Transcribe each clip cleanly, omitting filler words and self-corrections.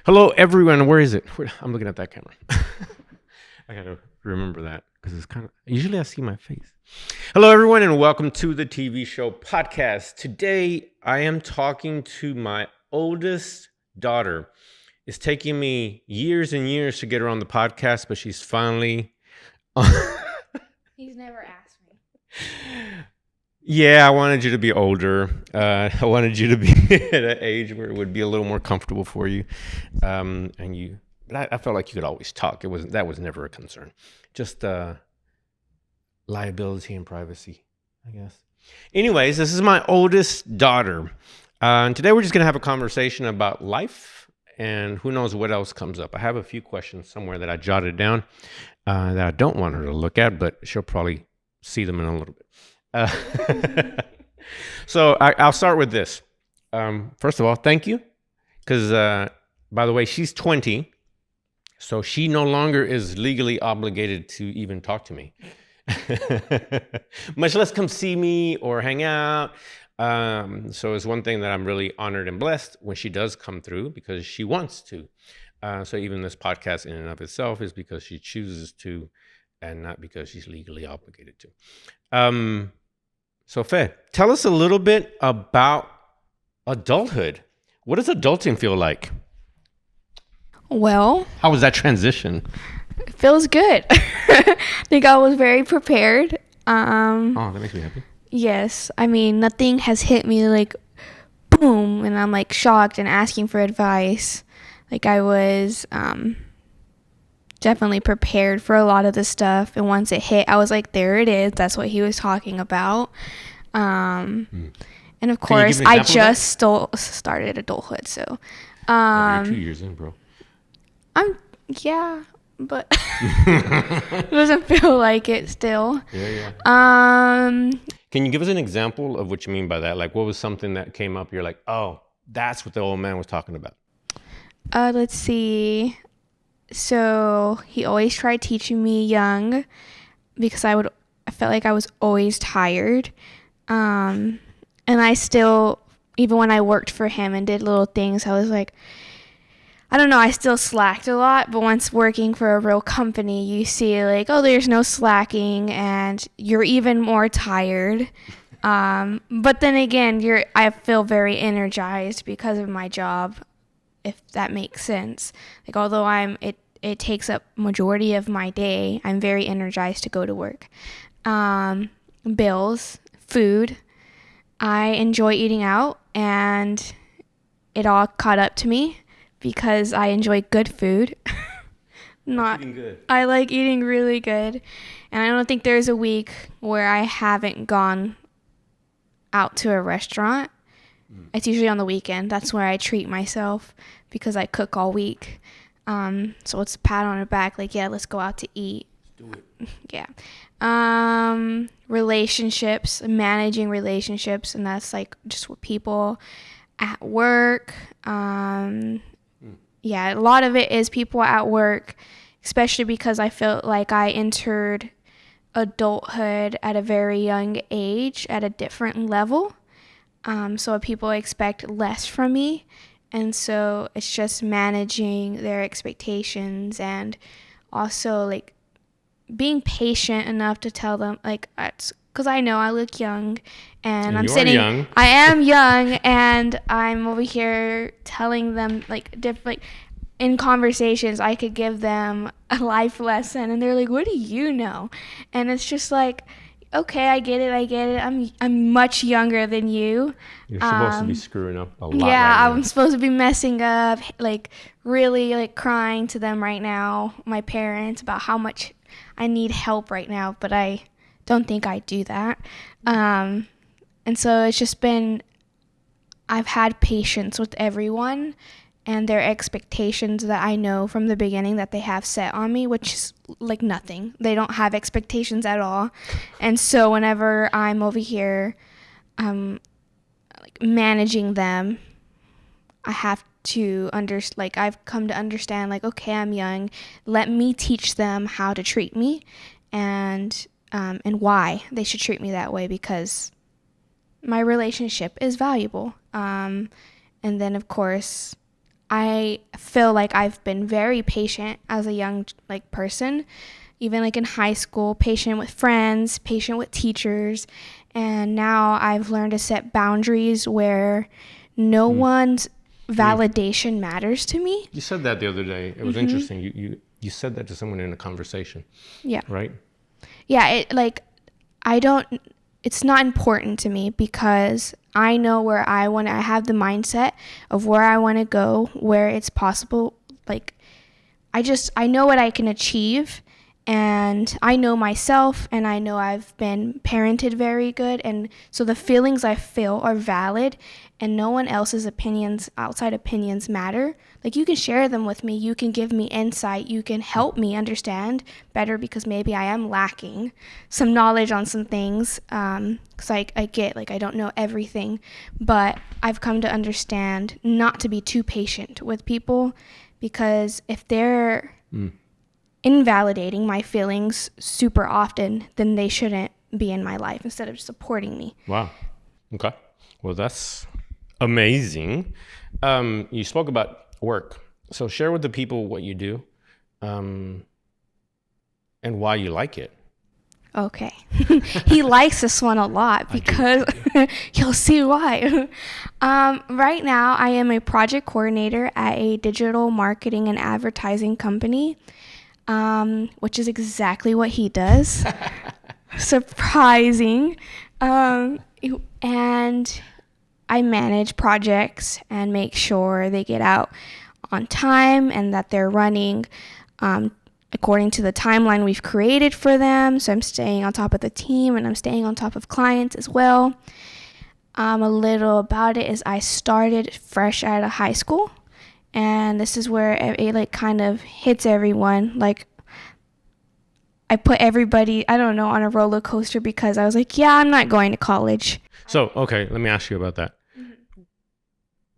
Hello, everyone. Where is it? I'm looking at that camera. I gotta remember that because it's kind of. Usually, I see my face. Hello, everyone, and welcome to the TV show podcast. Today, I am talking to my oldest daughter. It's taking me years and years to get her on the podcast, but she's finally. He's never asked me. Yeah, I wanted you to be older. I wanted you to be at an age where it would be a little more comfortable for you. But I felt like you could always talk. That was never a concern. Just liability and privacy, I guess. Anyways, this is my oldest daughter. And today we're just gonna have a conversation about life and who knows what else comes up. I have a few questions somewhere that I jotted down that I don't want her to look at, but she'll probably see them in a little bit. So I'll start with this. First of all, thank you. Because, by the way, she's 20. So she no longer is legally obligated to even talk to me. Much less come see me or hang out. So it's one thing that I'm really honored and blessed when she does come through because she wants to. So even this podcast in and of itself is because she chooses to and not because she's legally obligated to. So, Faye, tell us a little bit about adulthood. What does adulting feel like? Well, How was that transition? it feels good. I think I was very prepared. Oh, that makes me happy. Yes, I mean, nothing has hit me like boom, and I'm like shocked and asking for advice. Like I was definitely prepared for a lot of the stuff, and once it hit, I was like, there it is. That's what he was talking about. And of course, I just started adulthood, so You're 2 years in, bro. but it doesn't feel like it still. Yeah. Um, Can you give us an example of what you mean by that? Like, what was something that came up? You're like, oh, that's what the old man was talking about. let's see. So he always tried teaching me young because I felt like I was always tired. And I still, even when I worked for him and did little things, I was like, I don't know, I still slacked a lot, but once working for a real company, you see like, oh, there's no slacking and you're even more tired. But then again, I feel very energized because of my job, if that makes sense. Like, although it takes up majority of my day, I'm very energized to go to work. Bills, food. I enjoy eating out, and it all caught up to me because I enjoy good food. Eating good. I like eating really good, and I don't think there's a week where I haven't gone out to a restaurant. It's usually on the weekend. That's where I treat myself because I cook all week. So it's a pat on the back, like, yeah, let's go out to eat. Let's do it. Yeah. Relationships, managing relationships, and that's like just with people at work. Yeah, a lot of it is people at work, especially because I felt like I entered adulthood at a very young age at a different level. So people expect less from me. And so it's just managing their expectations and also like being patient enough to tell them, like, because I know I look young and I'm sitting, young. I am young and I'm over here telling them like in conversations, I could give them a life lesson and they're like, what do you know? And it's just like, okay, I get it. I'm much younger than you. You're supposed to be screwing up a lot. Yeah, right I'm supposed to be messing up, like really like crying to them right now, my parents, about how much I need help right now, but I don't think I do that. And so it's just been, I've had patience with everyone and their expectations that I know from the beginning that they have set on me, which is like nothing. They don't have expectations at all. And so whenever I'm over here like managing them, I have to I've come to understand, like, okay, I'm young. Let me teach them how to treat me and why they should treat me that way, because my relationship is valuable. And then, of course, I feel like I've been very patient as a young like person, even like in high school, patient with friends, patient with teachers, and now I've learned to set boundaries where no one's validation matters to me. You said that the other day. It was interesting. You said that to someone in a conversation, Yeah. right? Yeah, I don't it's not important to me because I know where I have the mindset of where I want to go, where it's possible. Like I know what I can achieve, and I know myself, and I know I've been parented very good, and so the feelings I feel are valid, and no one else's outside opinions matter. Like, you can share them with me, you can give me insight, you can help me understand better, because maybe I am lacking some knowledge on some things, because I get, like, I don't know everything, but I've come to understand not to be too patient with people, because if they're invalidating my feelings super often, then they shouldn't be in my life instead of supporting me. Wow. Okay. Well, that's amazing. You spoke about work. So share with the people what you do, and why you like it. Okay. He likes this one a lot because you'll see why. Right now, I am a project coordinator at a digital marketing and advertising company, which is exactly what he does. Surprising. And I manage projects and make sure they get out on time and that they're running according to the timeline we've created for them. So I'm staying on top of the team, and I'm staying on top of clients as well. A little about it is I started fresh out of high school, and this is where it like kind of hits everyone. Like, I put everybody, I don't know, on a roller coaster, because I was like, yeah, I'm not going to college. So, okay, let me ask you about that.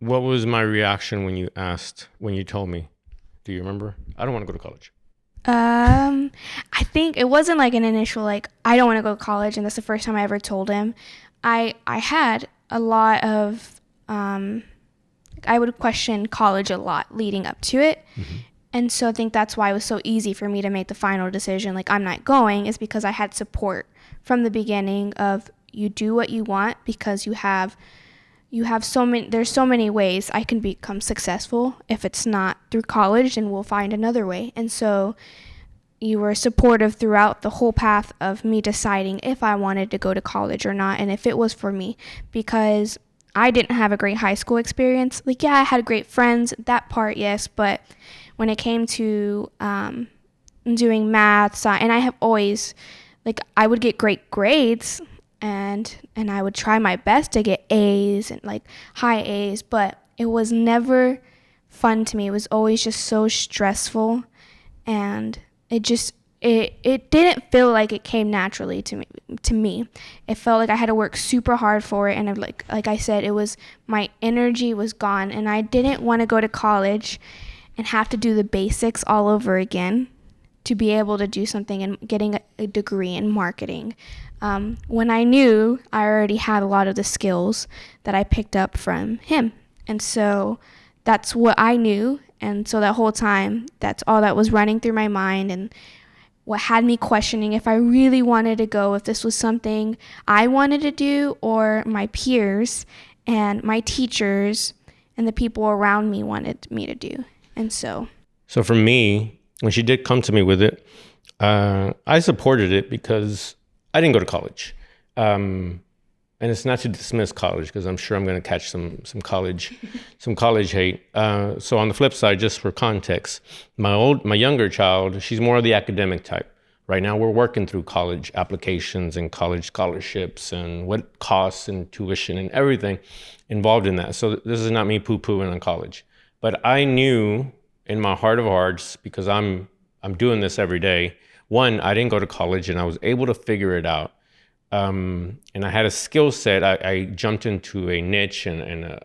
What was my reaction when you told me? Do you remember? I don't want to go to college. I think it wasn't like an initial, like, I don't want to go to college, and that's the first time I ever told him. I had a lot of, I would question college a lot leading up to it. And so I think that's why it was so easy for me to make the final decision, like, I'm not going, is because I had support from the beginning of, you do what you want, because there's so many ways I can become successful. If it's not through college, then we'll find another way. And so you were supportive throughout the whole path of me deciding if I wanted to go to college or not, and if it was for me, because I didn't have a great high school experience. Like, yeah, I had great friends, that part, yes, but when it came to doing math, and I have always, like, I would get great grades, and I would try my best to get A's and like high A's, but it was never fun to me. It was always just so stressful, and it didn't feel like it came naturally to me. It felt like I had to work super hard for it, and like I said, it was, my energy was gone, and I didn't want to go to college and have to do the basics all over again to be able to do something and getting a degree in marketing. When I knew I already had a lot of the skills that I picked up from him. And so that's what I knew. And so that whole time, that's all that was running through my mind, and what had me questioning if I really wanted to go, if this was something I wanted to do, or my peers and my teachers and the people around me wanted me to do. And so for me, when she did come to me with it, I supported it because I didn't go to college. And it's not to dismiss college, because I'm sure I'm going to catch some college hate. So on the flip side, just for context, my younger child, she's more of the academic type. Right now, we're working through college applications and college scholarships and what costs and tuition and everything involved in that. So this is not me poo-pooing on college, but I knew in my heart of hearts, because I'm doing this every day. One, I didn't go to college, and I was able to figure it out. And I had a skill set. I jumped into a niche and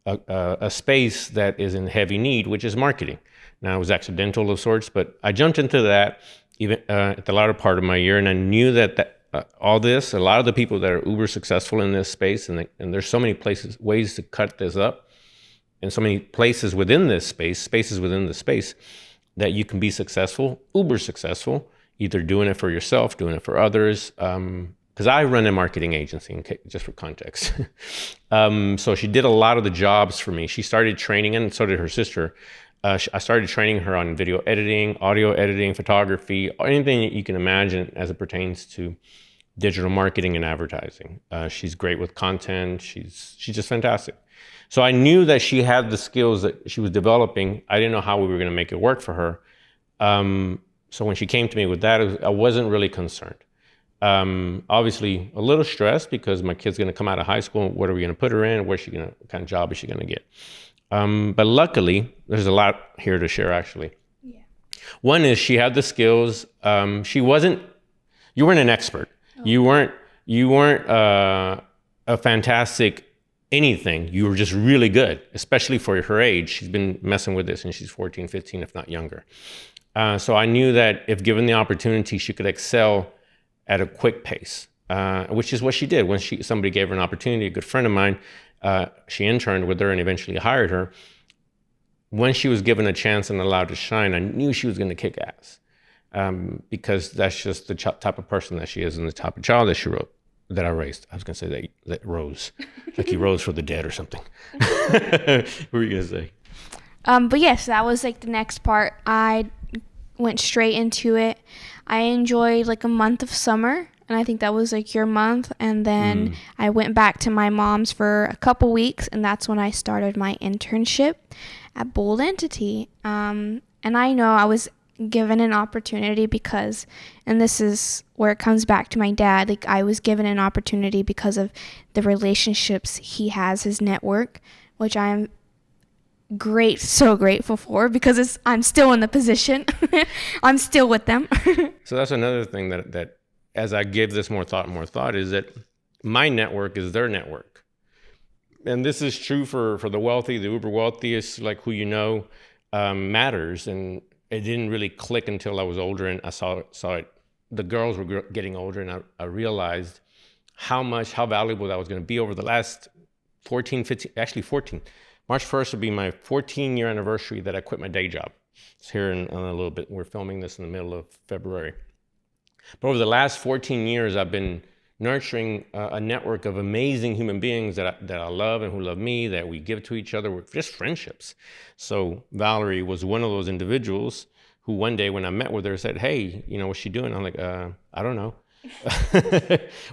a space that is in heavy need, which is marketing. Now, it was accidental of sorts, but I jumped into that even at the latter part of my year, and I knew that all this, a lot of the people that are uber successful in this space, and there's so many ways to cut this up. and so many places within this spaces within the space, that you can be successful, uber successful, either doing it for yourself, doing it for others. Because I run a marketing agency, just for context. So she did a lot of the jobs for me. She started training, and so did her sister. I started training her on video editing, audio editing, photography, anything that you can imagine as it pertains to digital marketing and advertising. She's great with content. She's just fantastic. So I knew that she had the skills that she was developing. I didn't know how we were going to make it work for her. So when she came to me with that, I wasn't really concerned. Obviously a little stressed because my kid's going to come out of high school. What are we going to put her in? What kind of job is she going to get? But luckily, there's a lot here to share, actually. Yeah. One is she had the skills. You weren't an expert. Oh. You weren't a fantastic anything. You were just really good, especially for her age. She's been messing with this since she's 14, 15, if not younger. So I knew that if given the opportunity, she could excel at a quick pace, which is what she did. When somebody gave her an opportunity, a good friend of mine, she interned with her and eventually hired her. When she was given a chance and allowed to shine, I knew she was going to kick ass, because that's just the type of person that she is and the type of child that I raised. I was going to say that rose, like he rose from the dead or something. What were you going to say? But yes, that was like the next part. I went straight into it. I enjoyed like a month of summer, and I think that was like your month. And then I went back to my mom's for a couple weeks, and that's when I started my internship at Bold Entity. And I know I was given an opportunity because, and this is where it comes back to my dad, like I was given an opportunity because of the relationships he has, his network, which I'm so grateful for, because I'm still in the position. I'm still with them. So that's another thing that as I give this more thought is that my network is their network. And this is true for the wealthy, the uber wealthiest, like who matters. And it didn't really click until I was older and I saw it. The girls were getting older, and I realized how valuable that was going to be over the last 14. March 1st would be my 14-year anniversary that I quit my day job. It's here in a little bit. We're filming this in the middle of February. But over the last 14 years, I've been nurturing a network of amazing human beings that I love and who love me, that we give to each other. We're just friendships. So Valerie was one of those individuals who one day when I met with her said, "Hey, what's she doing?" I'm like, I don't know.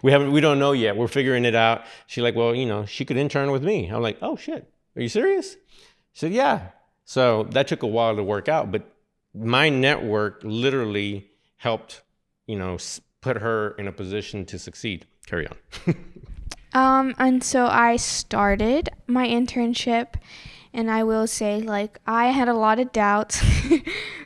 We don't know yet. We're figuring it out. She's like, well, she could intern with me. I'm like, oh shit. Are you serious? She said, yeah. So that took a while to work out, but my network literally helped, put her in a position to succeed. Carry on. And so I started my internship, and I will say, like, I had a lot of doubts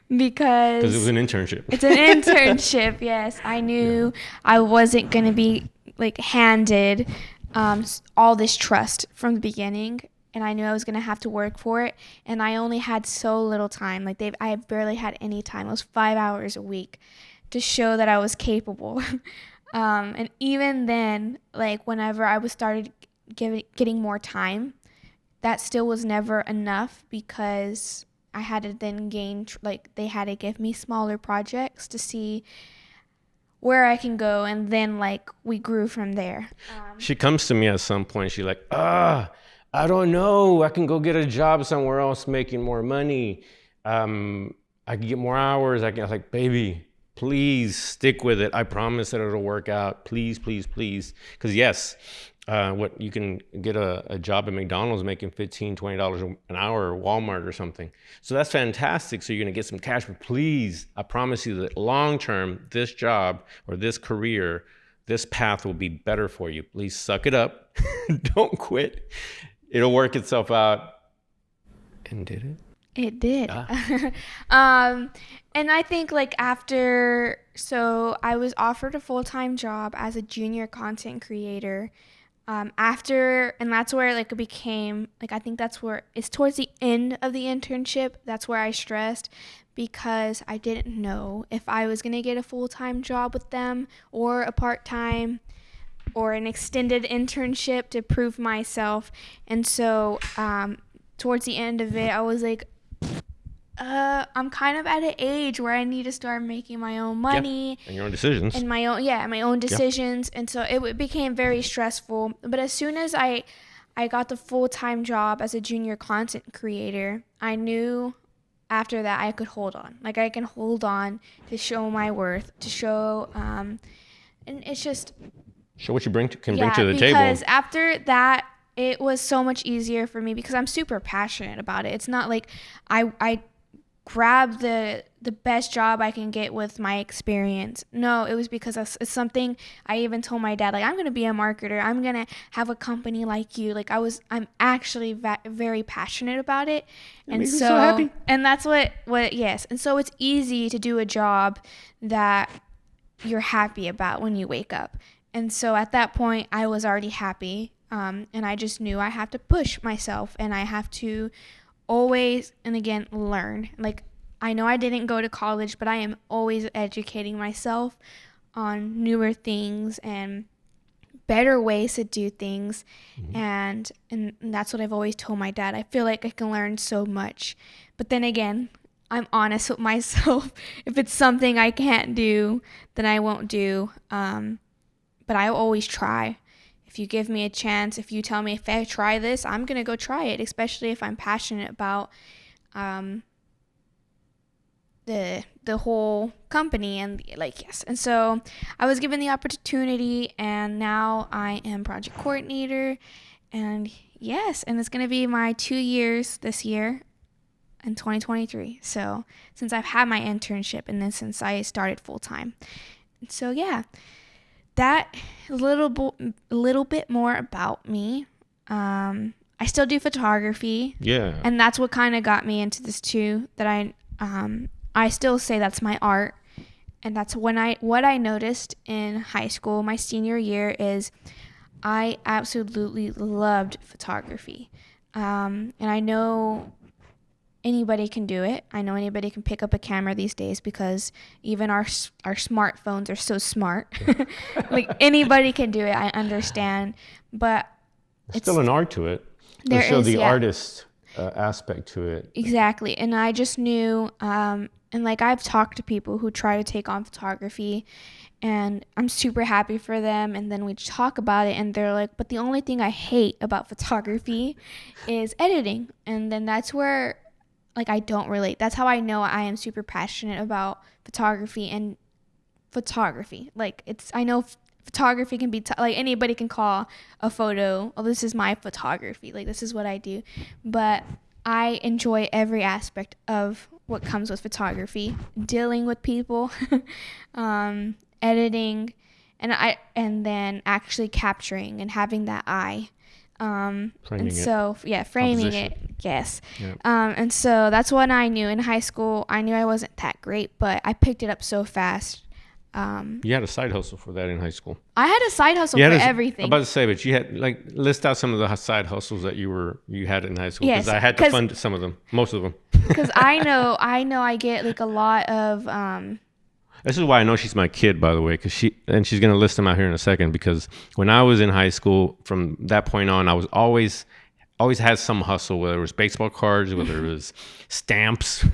because it was an internship. It's an internship. Yes. I knew I wasn't going to be like handed all this trust from the beginning. And I knew I was going to have to work for it. And I only had so little time. Like I barely had any time. It was 5 hours a week to show that I was capable. And even then, like whenever I was started getting more time, that still was never enough, because I had to then they had to give me smaller projects to see where I can go. And then like we grew from there. She comes to me at some point. She's like, I don't know. I can go get a job somewhere else making more money. I can get more hours. I was like, baby, please stick with it. I promise that it'll work out. Please, please, please. Because yes, you can get a job at McDonald's making $15, $20 an hour, or Walmart or something. So that's fantastic. So you're going to get some cash. But please, I promise you that long term, this job or this career, this path will be better for you. Please suck it up. Don't quit. It'll work itself out. And did it? It did. And I think like so I was offered a full-time job as a junior content creator. And that's where like it became, like I think that's where it's towards the end of the internship. That's where I stressed, because I didn't know if I was going to get a full-time job with them or a part-time or an extended internship to prove myself. And so towards the end of it, I was like, I'm kind of at an age where I need to start making my own money. And your own decisions. And my own decisions. And so it became very stressful. But as soon as I got the full-time job as a junior content creator, I knew after that I could hold on. Like, I can hold on to show my worth, to show, and it's just... Show what you bring to the table. Because after that, it was so much easier for me because I'm super passionate about it. It's not like I grab the best job I can get with my experience. No, it was because it's something I even told my dad, like, I'm going to be a marketer. I'm going to have a company like you. Like, I'm actually very passionate about it. And makes me so happy. And that's what, yes. And so it's easy to do a job that you're happy about when you wake up. And so at that point, I was already happy. And I just knew I have to push myself and I have to always, and again, learn. Like, I know I didn't go to college, but I am always educating myself on newer things and better ways to do things. Mm-hmm. And that's what I've always told my dad. I feel like I can learn so much. But then again, I'm honest with myself. If it's something I can't do, then I won't do. But I always try. If you give me a chance, if you tell me if I try this, I'm going to go try it, especially if I'm passionate about the whole company and yes. And so I was given the opportunity and now I am project coordinator and yes, and it's going to be my 2 years this year in 2023. So since I've had my internship and then since I started full time. So yeah. That little bit more about me. I still do photography. Yeah. And that's what kind of got me into this too. That I still say that's my art, and that's what I noticed in high school. My senior year is I absolutely loved photography, and I know anybody can do it. I know anybody can pick up a camera these days because even our smartphones are so smart. Like, anybody can do it. I understand, but it's still an art to it. There show is the artist aspect to it. Exactly, and I just knew. And like, I've talked to people who try to take on photography, and I'm super happy for them. And then we talk about it, and they're like, "But the only thing I hate about photography is editing." And then that's where, like, I don't relate. That's how I know I am super passionate about photography and photography. Like, I know photography can be, like, anybody can call a photo, oh, this is my photography. Like, this is what I do. But I enjoy every aspect of what comes with photography. Dealing with people, editing, and then actually capturing and having that eye. Framing it, yes. Yep. And so that's what I knew in high school. I knew I wasn't that great, but I picked it up so fast. You had a side hustle for that in high school. I had a side hustle for everything. I'm about to say, but you had, like, list out some of the side hustles that you had in high school. Because I had to fund some of them, most of them. Because I know I get, like, a lot of. This is why I know she's my kid, by the way, because she's going to list them out here in a second. Because when I was in high school, from that point on, I was always had some hustle, whether it was baseball cards, whether it was stamps,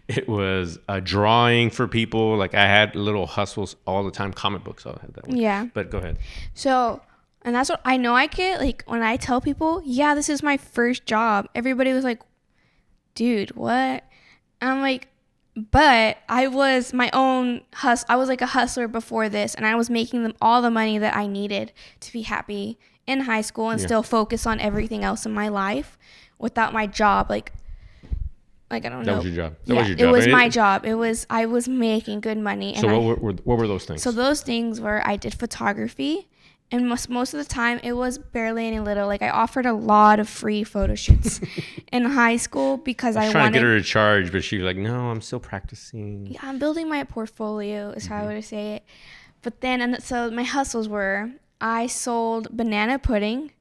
it was a drawing for people. Like, I had little hustles all the time. Comic books, I had that one. Yeah. But go ahead. So, and that's what I know I get, like, when I tell people, yeah, this is my first job. Everybody was like, dude, what? And I'm like, but I was my own I was like a hustler before this, and I was making them all the money that I needed to be happy in high school and still focus on everything else in my life without my job. Like I don't know. That was your job. It was my job. I was making good money. And so what were those things? So those things were, I did photography. And most of the time, it was barely any little. Like, I offered a lot of free photo shoots in high school because I was trying to get her to charge, but she was like, no, I'm still practicing. Yeah, I'm building my portfolio is how I would say it. But then, so my hustles were, I sold banana pudding,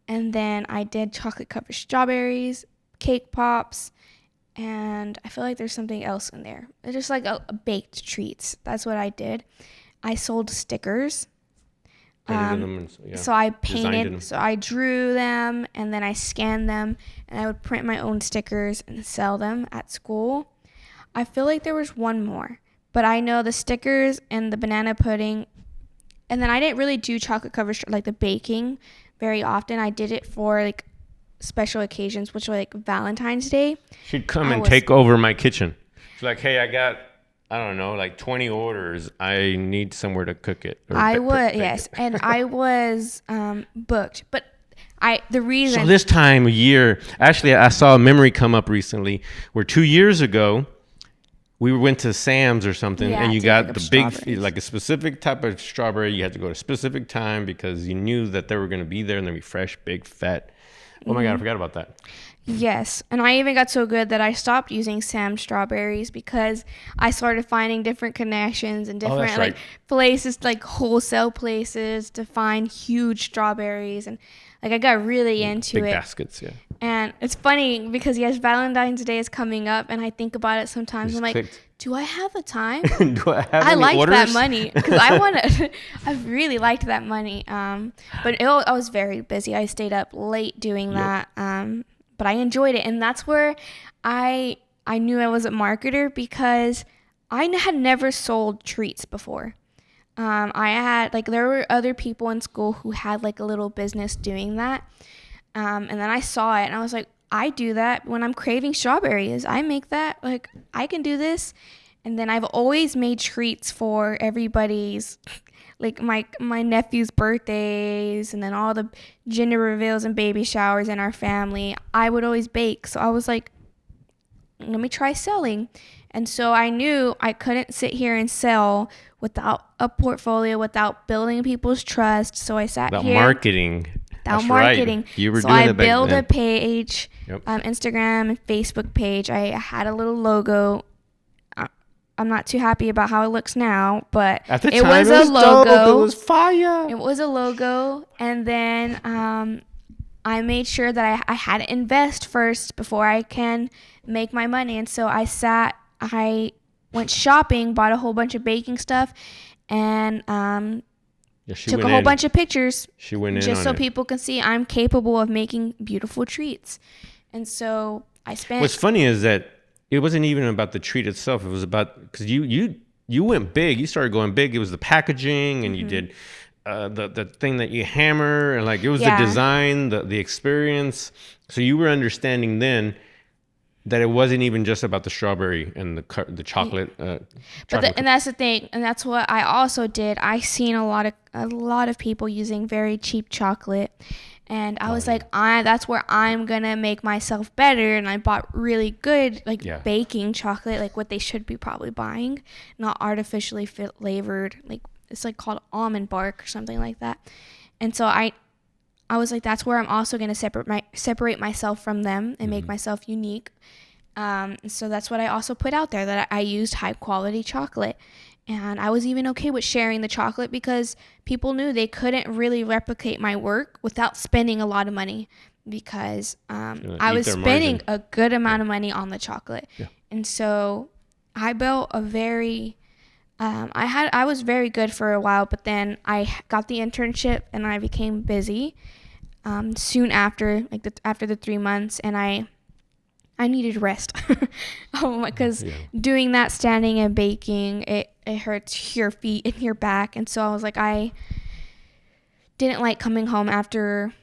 and then I did chocolate-covered strawberries, cake pops, and I feel like there's something else in there. It's just like a baked treats. That's what I did. I sold stickers. Printed them and So I designed them. so I drew them and then I scanned them and I would print my own stickers and sell them at school. I feel like there was one more, but I know the stickers and the banana pudding. And then I didn't really do chocolate covered like the baking very often. I did it for like special occasions, which were like Valentine's Day. She'd come and take over my kitchen. She's like, hey, I got, I don't know, like 20 orders. I need somewhere to cook it. I would, yes. And I was booked. But the reason. So this time of year, actually, I saw a memory come up recently where 2 years ago, we went to Sam's or something, and you got the big, like a specific type of strawberry. You had to go at a specific time because you knew that they were going to be there and they'd be fresh, big, fat. Oh my God, I forgot about that. Yes, and I even got so good that I stopped using Sam's strawberries because I started finding different connections and different like places, like wholesale places to find huge strawberries, and like I got really into big it. Baskets, yeah. And it's funny because yes, Valentine's Day is coming up, and I think about it sometimes. I'm like, do I have the time? Do I have I any liked orders? that money because I want to. I really liked that money. But I was very busy. I stayed up late doing that. But I enjoyed it, and that's where I knew I was a marketer because I had never sold treats before. I had there were other people in school who had like a little business doing that, and then I saw it and I was like, I do that when I'm craving strawberries. I make that, like I can do this. And then I've always made treats for everybody's, like my nephew's birthdays and then all the gender reveals and baby showers in our family. I would always bake. So I was like, let me try selling. And so I knew I couldn't sit here and sell without a portfolio, without building people's trust. So I sat here. Marketing. Without marketing. Right. You were so doing I it back built then. a page, Instagram and Facebook page. I had a little logo. I'm not too happy about how it looks now, but at the it time, was it was a logo. Dope. It was fire. It was a logo, and then I made sure that I had to invest first before I can make my money. And so I went shopping, bought a whole bunch of baking stuff, and took a whole bunch of pictures. She went in just so people can see I'm capable of making beautiful treats. And so I spent. What's funny is that it wasn't even about the treat itself. It was about, because you went big. You started going big. It was the packaging, and you did the thing that you hammer, and like it was the design, the experience. So you were understanding then that it wasn't even just about the strawberry and the chocolate. And that's the thing, and that's what I also did. I seen a lot of people using very cheap chocolate. And I was like, that's where I'm going to make myself better. And I bought really good, baking chocolate, like what they should be probably buying, not artificially flavored. Like, it's like called almond bark or something like that. And so I was like, that's where I'm also going to separate myself from them and make myself unique. So that's what I also put out there, that I used high quality chocolate. And I was even okay with sharing the chocolate because people knew they couldn't really replicate my work without spending a lot of money, because I was spending a good amount of money on the chocolate. Yeah. And so I built a very, I was very good for a while, but then I got the internship and I became busy soon after, after the 3 months, and I needed rest because doing that, standing and baking, it hurts your feet and your back. And so I was like, I didn't like coming home after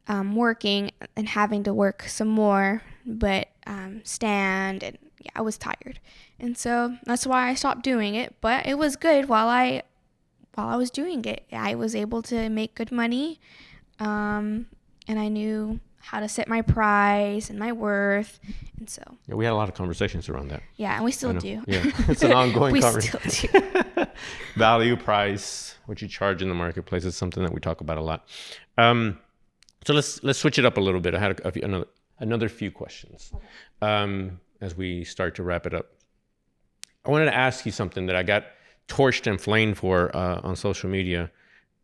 working and having to work some more, but stand, and I was tired. And so that's why I stopped doing it. But it was good while I was doing it. I was able to make good money, and I knew how to set my price and my worth. And so we had a lot of conversations around that. Yeah, and we still do. Yeah, it's an ongoing conversation. We still do. Value, price, what you charge in the marketplace is something that we talk about a lot. So let's switch it up a little bit. I had another few questions as we start to wrap it up. I wanted to ask you something that I got torched and flamed for on social media.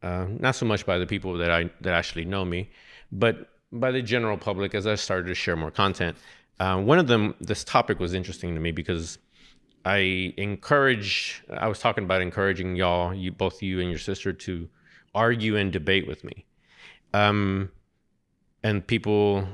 Not so much by the people that actually know me, but by the general public as I started to share more content. One of them, this topic was interesting to me because I was talking about encouraging both you and your sister to argue and debate with me. And people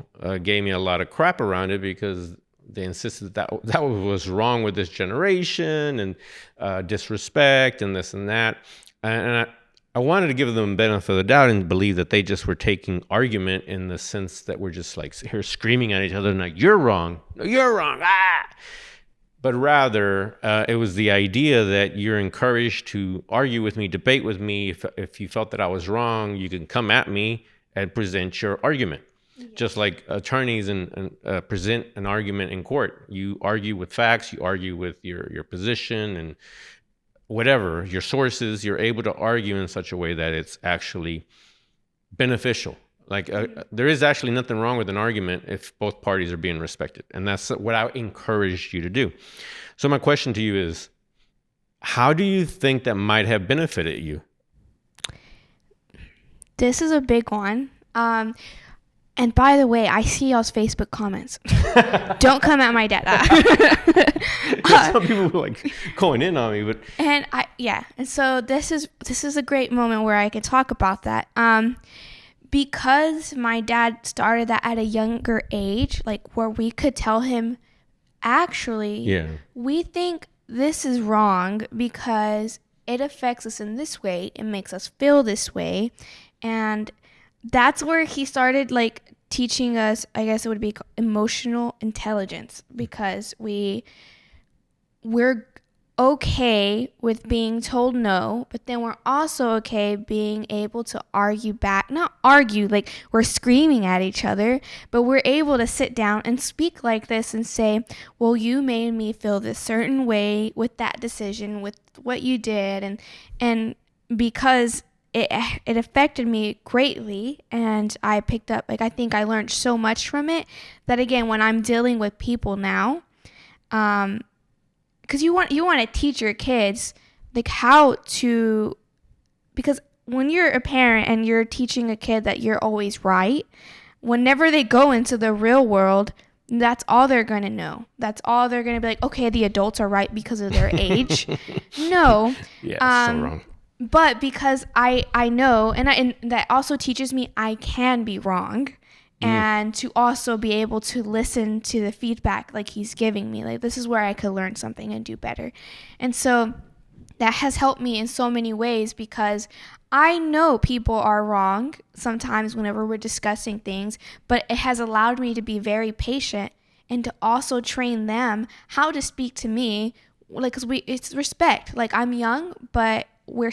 gave me a lot of crap around it because they insisted that was wrong with this generation, and disrespect and this and that. And I wanted to give them the benefit of the doubt and believe that they just were taking argument in the sense that we're just like here screaming at each other and like, you're wrong. No, you're wrong. Ah! But rather, it was the idea that you're encouraged to argue with me, debate with me. If you felt that I was wrong, you can come at me and present your argument. Yeah. Just like attorneys and present an argument in court. You argue with facts, you argue with your position and whatever, your sources. You're able to argue in such a way that it's actually beneficial. Like there is actually nothing wrong with an argument if both parties are being respected. And that's what I encourage you to do. So my question to you is, how do you think that might have benefited you? This is a big one. And by the way, I see y'all's Facebook comments. Don't come at my dad. Some people were like going in on me, but and so this is a great moment where I can talk about that. Because my dad started that at a younger age, like where we could tell him, actually, we think this is wrong because it affects us in this way. It makes us feel this way. And that's where he started like teaching us, I guess it would be emotional intelligence, because we're okay with being told no, but then we're also okay being able to argue back. Not argue like we're screaming at each other, but we're able to sit down and speak like this and say, well, you made me feel this certain way with that decision, with what you did, and because it affected me greatly, and I picked up, like, I think I learned so much from it that, again, when I'm dealing with people now, because you want to teach your kids like how to, because when you're a parent and you're teaching a kid that you're always right, whenever they go into the real world, that's all they're going to know. That's all they're going to be like, okay, the adults are right because of their age. No. Yeah, so wrong. But because I know, and that also teaches me I can be wrong. And to also be able to listen to the feedback like he's giving me. Like, this is where I could learn something and do better. And so that has helped me in so many ways, because I know people are wrong sometimes whenever we're discussing things, but it has allowed me to be very patient and to also train them how to speak to me. Like, because it's respect. Like, I'm young, but we're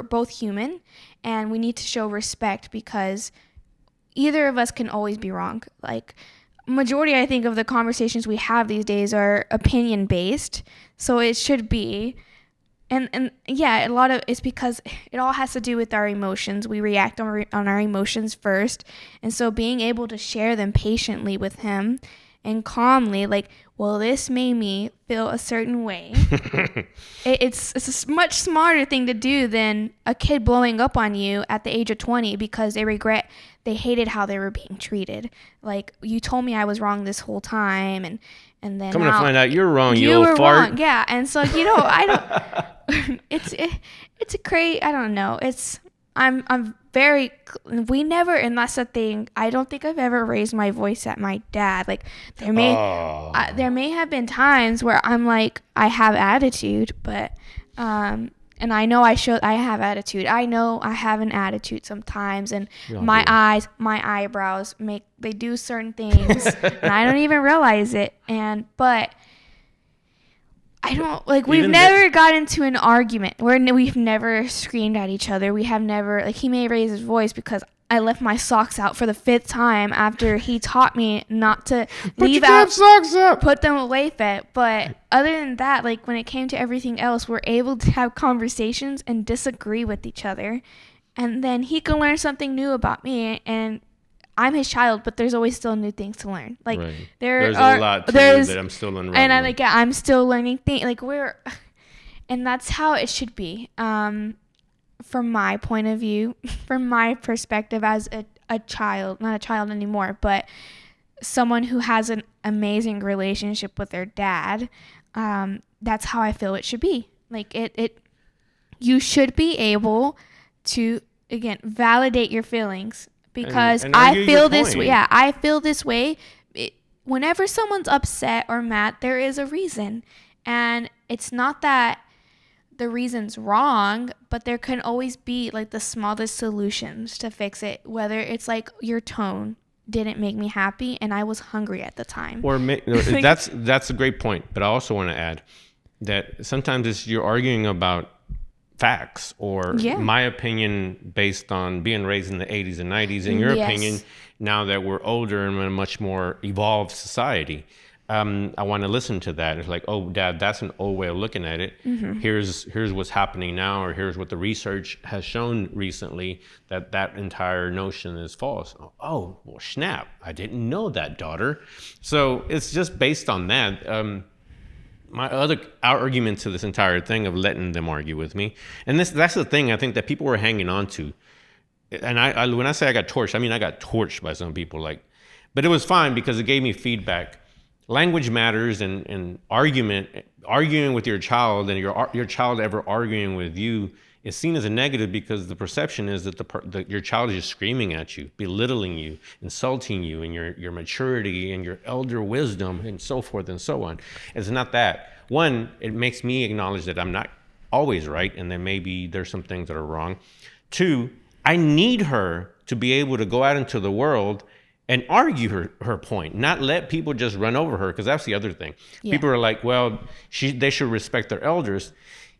both human, and we need to show respect, because either of us can always be wrong. Like, majority, I think, of the conversations we have these days are opinion based, so it should be. And yeah, a lot of it's because it all has to do with our emotions. We react on our emotions first, and so being able to share them patiently with him and calmly, like, well, this made me feel a certain way. It's a much smarter thing to do than a kid blowing up on you at the age of 20 because they hated how they were being treated. Like, you told me I was wrong this whole time, and then coming to find out you're wrong, you were old fart. Wrong. Yeah, and so I don't. It's a great. I don't know. I'm very, we never, and that's the thing, I don't think I've ever raised my voice at my dad. Like, there may have been times where I'm like, I have attitude, but, and I know I have attitude. I know I have an attitude sometimes, and my eyebrows they do certain things, and I don't even realize it, but I don't, like, we've never got into an argument where we've never screamed at each other. We have never, like, he may raise his voice because I left my socks out for the 5th time after he taught me not to leave out socks up. Put them away, but other than that, like, when it came to everything else, we're able to have conversations and disagree with each other, and then he can learn something new about me, and I'm his child, but there's always still new things to learn. Like, right. There's a lot to you that I'm still unraveling. And I'm still learning things. Like, and that's how it should be. From my point of view, from my perspective as a child, not a child anymore, but someone who has an amazing relationship with their dad, that's how I feel it should be. Like, you should be able to again, validate your feelings, because and I argue feel your this way. point. Yeah, I feel this way. Whenever someone's upset or mad, there is a reason. And it's not that the reason's wrong, but there can always be like the smallest solutions to fix it. Whether it's like your tone didn't make me happy and I was hungry at the time. Or that's a great point. But I also want to add that sometimes you're arguing about facts or my opinion based on being raised in the 80s and 90s, and your opinion now that we're older and in a much more evolved society. I want to listen to that. It's like, oh, Dad, that's an old way of looking at it. Here's what's happening now, or here's what the research has shown recently, that entire notion is false. Oh, well, snap. I didn't know that, daughter. So it's just based on that. My other argument to this entire thing of letting them argue with me, and that's the thing I think that people were hanging on to. And I when I say I got torched, I mean I got torched by some people. But it was fine because it gave me feedback. Language matters, and arguing with your child, and your child ever arguing with you is seen as a negative, because the perception is that your child is just screaming at you, belittling you, insulting you, and your maturity and your elder wisdom, and so forth and so on. It's not that. One, it makes me acknowledge that I'm not always right, and that maybe there's some things that are wrong. Two, I need her to be able to go out into the world and argue her point, not let people just run over her, because that's the other thing. Yeah. People are like, well, they should respect their elders.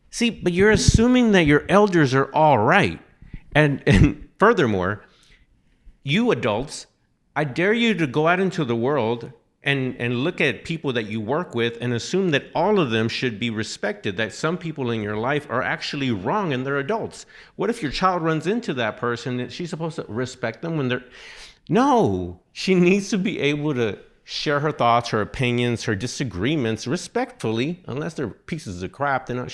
See, but you're assuming that your elders are all right. And furthermore, you adults, I dare you to go out into the world and look at people that you work with and assume that all of them should be respected, that some people in your life are actually wrong and they're adults. What if your child runs into that person that she's supposed to respect them when they're... No, she needs to be able to share her thoughts, her opinions, her disagreements respectfully, unless they're pieces of crap. Then I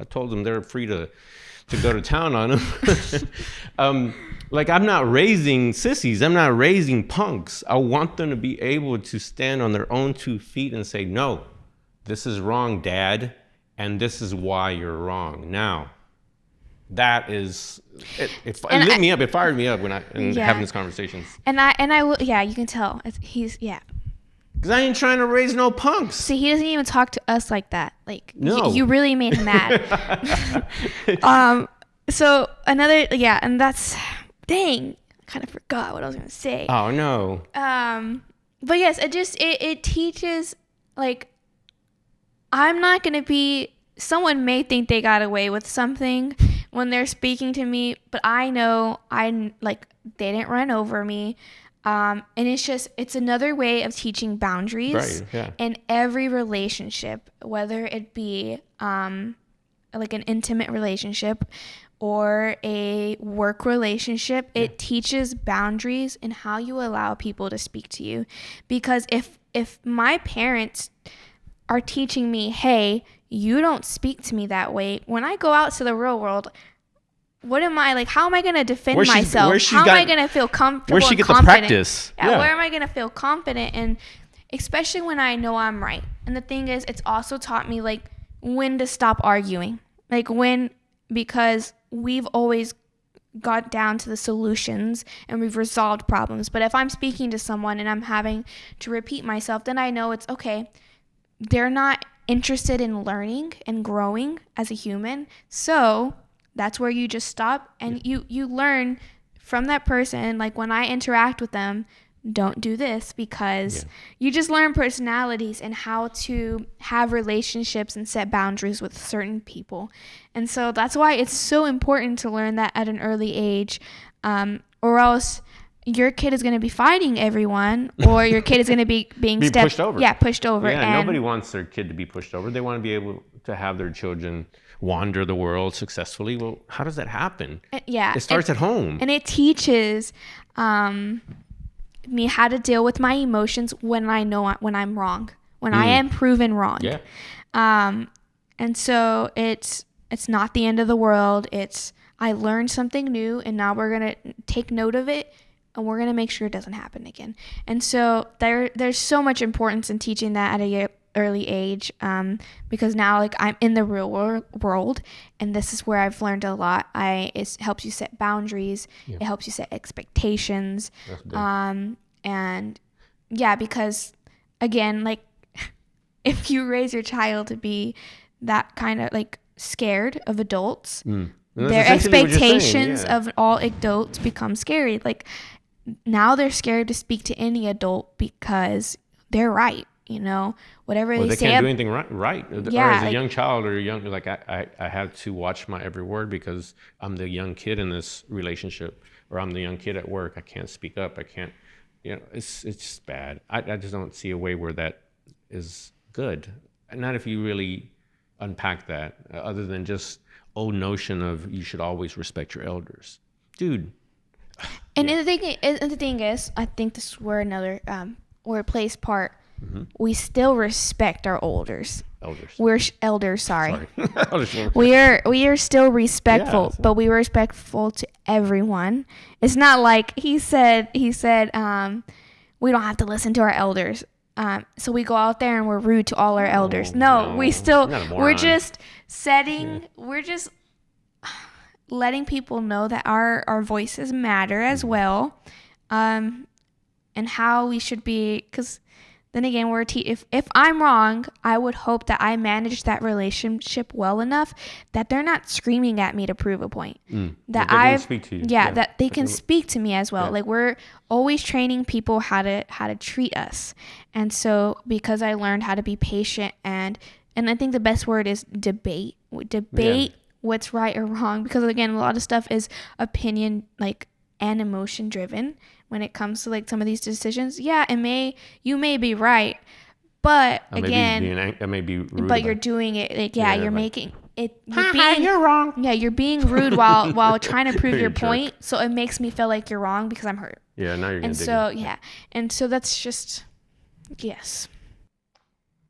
told them they're free to go to town on them. I'm not raising sissies. I'm not raising punks. I want them to be able to stand on their own 2 feet and say, no, this is wrong, Dad, and this is why you're wrong. Now, that is, it lit me up. It fired me up when having these conversations. And I will, you can tell. Because I ain't trying to raise no punks. See, he doesn't even talk to us like that. No. You really made him mad. So another, and that's, dang, I kind of forgot what I was going to say. Oh, no. But yes, it teaches, I'm not going to be, someone may think they got away with something when they're speaking to me, but I know they didn't run over me. And it's another way of teaching boundaries in every relationship, whether it be an intimate relationship or a work relationship. It teaches boundaries and how you allow people to speak to you. Because if my parents are teaching me, hey, you don't speak to me that way, when I go out to the real world, what am I how am I going to defend myself? How am I going to feel comfortable? Where she get the practice? Where am I going to feel confident? And especially when I know I'm right. And the thing is, it's also taught me when to stop arguing. Because we've always got down to the solutions and we've resolved problems. But if I'm speaking to someone and I'm having to repeat myself, then I know it's okay. They're not interested in learning and growing as a human. So that's where you just stop and you learn from that person. When I interact with them, don't do this, because you just learn personalities and how to have relationships and set boundaries with certain people. And so that's why it's so important to learn that at an early age, or else your kid is going to be fighting everyone, or your kid is going to be pushed over. Yeah, pushed over. Yeah, and nobody wants their kid to be pushed over. They want to be able to have their children wander the world successfully. Well, how does that happen? It starts at home. And it teaches me how to deal with my emotions when I know when I'm wrong, when I am proven wrong. Yeah. And so it's not the end of the world. I learned something new, and now we're going to take note of it, and we're going to make sure it doesn't happen again. And so there's so much importance in teaching that at a early age, because now like I'm in the real world, and this is where I've learned a lot. It helps you set boundaries. Yeah. It helps you set expectations. That's big. And yeah, because again, like if you raise your child to be that kind of like scared of adults, their expectations of all adults become scary. Like now they're scared to speak to any adult because they're right. Whatever they say. They can't do anything right. Yeah, or as a young child or young, like I had to watch my every word because I'm the young kid in this relationship, or I'm the young kid at work. I can't speak up. I can't, it's just bad. I just don't see a way where that is good. Not if you really unpack that, other than just old notion of you should always respect your elders, dude. And the thing is, I think this is where another where it plays part. We still respect our elders. We're elders. Sorry. we are still respectful, but we were respectful to everyone. It's not like he said. We don't have to listen to our elders. So we go out there and we're rude to all our elders. No, we're just letting people know that our voices matter as well, and how we should be. Because then again, if I'm wrong, I would hope that I manage that relationship well enough that they're not screaming at me to prove a point. That they can speak to you. That they can speak to me as well. Yeah. Like we're always training people how to treat us. And so because I learned how to be patient and I think the best word is debate what's right or wrong, because again, a lot of stuff is opinion and emotion driven. When it comes to some of these decisions, you may be right, but again, I may be rude, but you're doing it you're making it. You're wrong. Yeah, you're being rude while trying to prove your point. So it makes me feel like you're wrong because I'm hurt. Yeah, now you're. And so that's just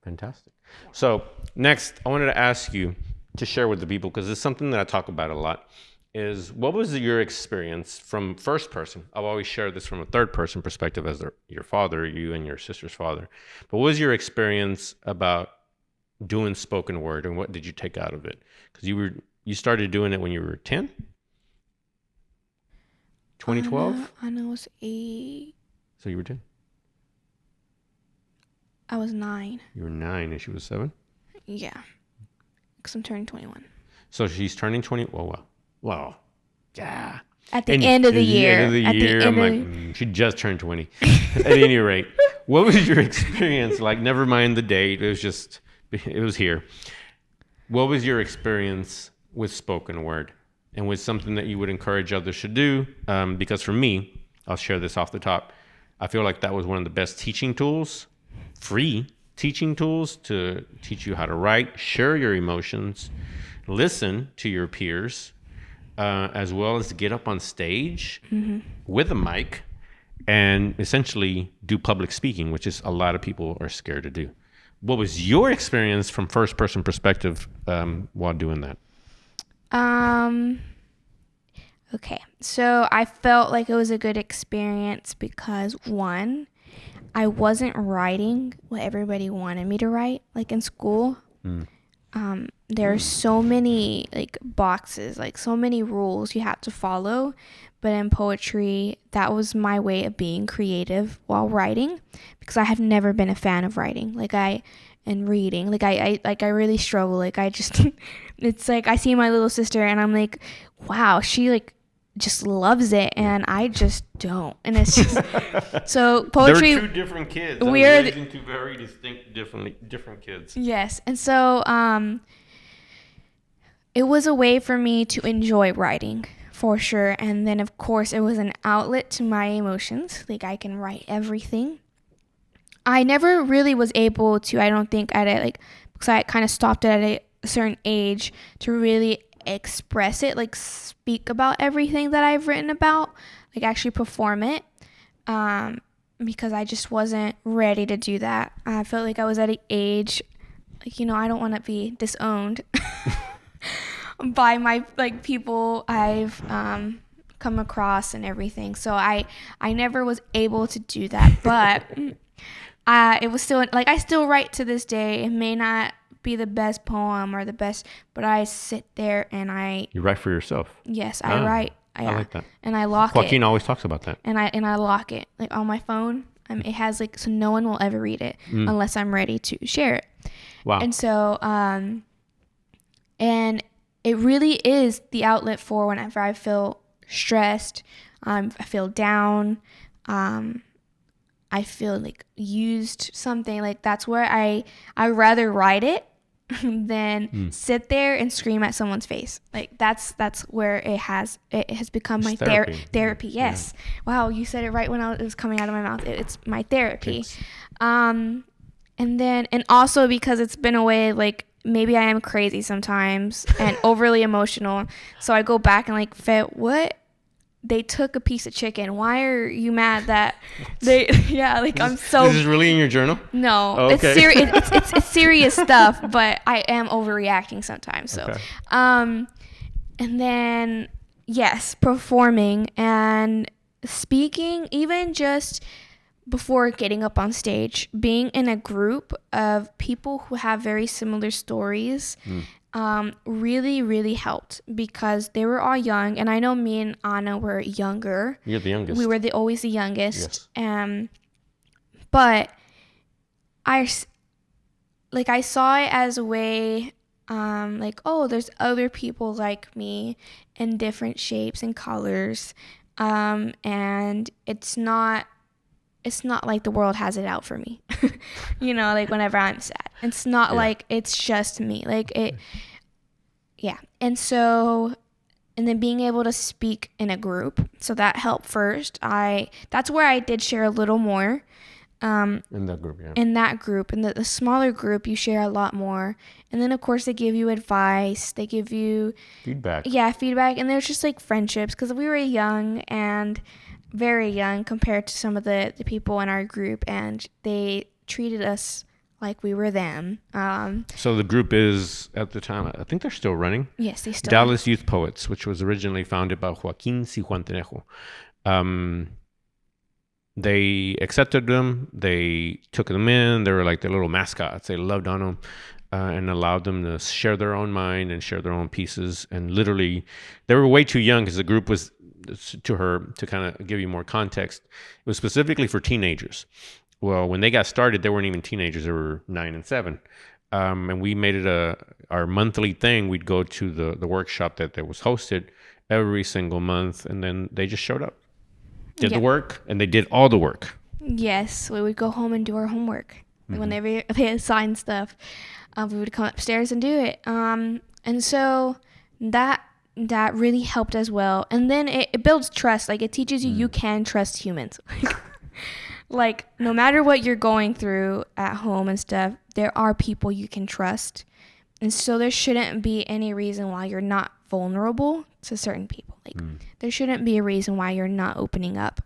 fantastic. So next, I wanted to ask you to share with the people, because it's something that I talk about a lot. Is what was your experience from first person? I've always shared this from a third person perspective as your father, you and your sister's father. But what was your experience about doing spoken word, and what did you take out of it? Because you started doing it when you were 10? 2012? I know it was 8. So you were 10? I was 9. You were 9 and she was 7? Yeah. Because I'm turning 21. So she's turning 20. Well, yeah. At the end of the year. I'm like, she just turned 20. At any rate, what was your experience like? Never mind the date. It was here. What was your experience with spoken word? And was something that you would encourage others to do? Because for me, I'll share this off the top. I feel like that was one of the best teaching tools, free teaching tools, to teach you how to write, share your emotions, listen to your peers, as well as to get up on stage with a mic and essentially do public speaking, which is a lot of people are scared to do. What was your experience from first person perspective while doing that? Okay, so I felt like it was a good experience because, one, I wasn't writing what everybody wanted me to write, like in school. There are so many boxes, so many rules you have to follow. But in poetry, that was my way of being creative while writing, because I have never been a fan of writing. And reading, I really struggle. It's like I see my little sister and I'm like, wow, she just loves it, and I just don't. And it's just so poetry. They're two different kids. We're raising two very distinct, different kids. Yes, and so it was a way for me to enjoy writing, for sure. And then of course it was an outlet to my emotions. I can write everything. I never really was able to, I don't think, at it, because I kind of stopped at a certain age to really express it, speak about everything that I've written about, actually perform it, because I just wasn't ready to do that. I felt like I was at an age, I don't want to be disowned by my people I've come across and everything. So I never was able to do that, but it was still like, I still write to this day. It may not be the best poem or the best, but I sit there and You write for yourself. yes, I write. I like that. And I lock Joaquin it. always talks about that. And I lock it like on my phone. It has like, so no one will ever read it unless I'm ready to share it. Wow. And so, and it really is the outlet for whenever I feel stressed, I feel down, I feel like used, something like, that's where I rather write it than sit there and scream at someone's face. Like that's where it has become my therapy. Yes. Yeah. Wow, you said it right when it was coming out of my mouth. It's my therapy. Thanks. And also because it's been a way, like, maybe I am crazy sometimes and overly emotional. So I go back and like, what? They took a piece of chicken. Why are you mad that they, yeah, like I'm so. Is this really in your journal? No, oh, okay. It's serious stuff, but I am overreacting sometimes. So, okay. And then, yes, performing and speaking, even just before getting up on stage, being in a group of people who have very similar stories, really, really helped because they were all young. And I know me and Anna were younger. You're the youngest. We were always the youngest. Yes. But I saw it as a way, like, oh, there's other people like me in different shapes and colors. And it's not like the world has it out for me, like whenever I'm sad, it's not like it's just me, like it. Yeah. And so, and then being able to speak in a group. So that helped first. That's where I did share a little more. In that group, yeah. In that group. In the smaller group, you share a lot more. And then, of course, they give you advice. They give you feedback. Yeah, feedback. And there's just like friendships because we were young and very young compared to some of the people in our group. And they treated us like we were them. So the group is, at the time, I think they're still running. Yes, they still Dallas Youth Poets, which was originally founded by Joaquin Cihuatanejo. They accepted them. They took them in. They were like their little mascots. They loved on them and allowed them to share their own mind and share their own pieces. And literally, they were way too young because the group was, to kind of give you more context, it was specifically for teenagers. Well, when they got started, they weren't even teenagers. They were 9 and 7. And we made it our monthly thing. We'd go to the workshop that was hosted every single month. And then they just showed up, did the work, and they did all the work. Yes. We would go home and do our homework. Mm-hmm. Whenever they assigned stuff, we would come upstairs and do it. And so that really helped as well. And then it builds trust. Like, it teaches you can trust humans. Like, no matter what you're going through at home and stuff, there are people you can trust. And so there shouldn't be any reason why you're not vulnerable to certain people. Like, there shouldn't be a reason why you're not opening up.